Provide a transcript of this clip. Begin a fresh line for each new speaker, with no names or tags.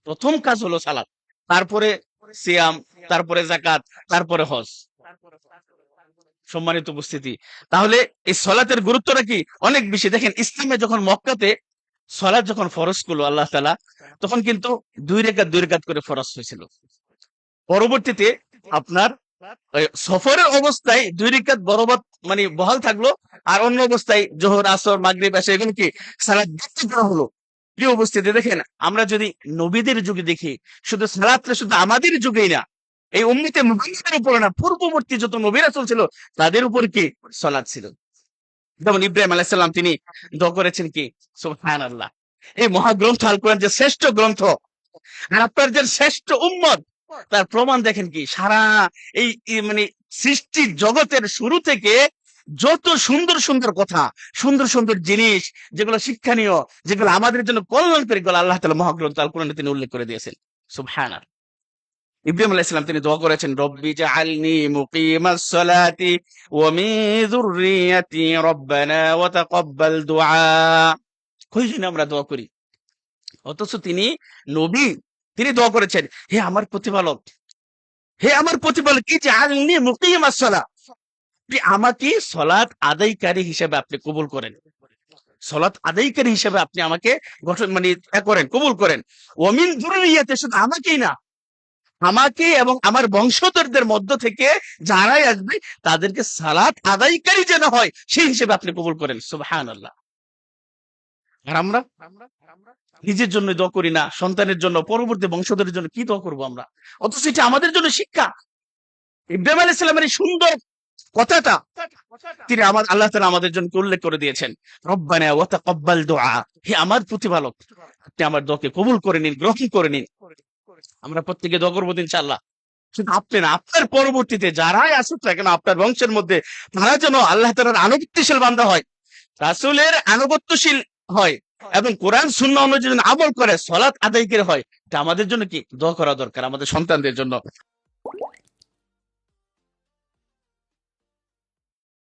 প্রথম কাজ হলো সালাত, তারপরে সিয়াম, তারপরে যাকাত, তারপরে হজ। সম্মানিত উপস্থিতি, তাহলে এই সলাতের গুরুত্বটা কি অনেক বেশি। দেখেন ইসলামে যখন মক্কাতে সলাত যখন ফরজ করলো আল্লাহ তাআলা, তখন কিন্তু 2 রাকাত করে ফরজ হয়েছিল। পরবর্তীতে আপনার সফরের অবস্থায় 2 রাকাত বরবাদ মানে বহাল থাকলো, আর অন্য অবস্থায় জোহর, আসর, মাগরিব, এশা এগুলো কি সালাত বৃদ্ধি করা হলো। প্রিয় উপস্থিতি, দেখেন আমরা যদি নবীদের যুগে দেখি, শুধু সালাতটা শুধু আমাদের যুগেই না, এই উম্মতে মুহাম্মাদের উপরে না, পূর্ববর্তী যত নবী রাসূল ছিল তাদের উপর কি সালাত ছিল। যেমন ইব্রাহিম আলাইহিস সালাম, তিনি দোয়া করেছেন কি, সুবহানাল্লাহ। এই মহাগ্রন্থ আল কোরআন যে শ্রেষ্ঠ গ্রন্থ, আর আপনার যে শ্রেষ্ঠ উম্মত, তার প্রমাণ দেখেন কি সারা মানে সৃষ্টি জগতের শুরু থেকে যত সুন্দর সুন্দর কথা, সুন্দর সুন্দর জিনিস, যেগুলো শিক্ষণীয়, যেগুলো আমাদের জন্য কল্যাণকারী, গুলো আল্লাহ তাআলা মহাগ্রন্থ আল কোরআনে তিনি উল্লেখ করে দিয়েছেন। সুবহানাল্লাহ। ইব্রাহিম আলাইহিস সালাম তিনি দোয়া করেছেন, রব্বি জাআলনি মুকিমাস সালাতি ওয়া মিন যুররিয়াতি রব্বানা ওয়া তাকাব্বাল দুআ। কয়জন আমরা দোয়া করি, অথচ তিনি নবী, তিনি দোয়া করেছেন, হে আমার প্রতিপালক, হে আমার প্রতিপালক, কি যে আলনি মুকিমাস সালাহ, আপনি আমাকে সলাত আদায়কারী হিসেবে আপনি কবুল করেন, সলাত আদায়কারী হিসেবে আপনি আমাকে গঠন মানে করেন, কবুল করেন। ওমিন যুররিয়াতি, শুধু আমাকেই না, আমাকে এবং আমার বংশধরদের মধ্য থেকে যারাই আসবে তাদেরকে সালাত আদায়কারী যেন হয় সেই হিসেবে আপনি কবুল করেন। সুবহানাল্লাহ। আর আমরা নিজের জন্য দোয়া করি না, সন্তানের জন্য, পরবর্তী বংশধরের জন্য কি দোয়া করবো আমরা, অথচ এটা আমাদের জন্য শিক্ষা। ইব্রাহিম আলাইহিস সালামের এই সুন্দর কথাটা তিনি আল্লাহ তাআলা আমাদের জন্য উল্লেখ করে দিয়েছেন, রব্বানা ওয়া তাকাব্বাল দুআ, হে আমার প্রতিপালক, আপনি আমার দোয়াকে কবুল করে নিন, গ্রহণ করে নিন। আমরা প্রত্যেকে দোয়া করবো ইনশাআল্লাহ। শুধু আপনি না, আপনার পরবর্তীতে যারাই আসুক না কেন, আপনার বংশের মধ্যে তারা যেন আল্লাহ তাআলার আনুগত্যশীল বান্দা হয়, রাসূলের আনুগত্যশীল হয়, এবং কোরআন সুন্নাহ অনুযায়ী আমল করে, সালাত আদায় করে হয়। এটা আমাদের জন্য কি দোয়া করা দরকার, আমাদের সন্তানদের জন্য।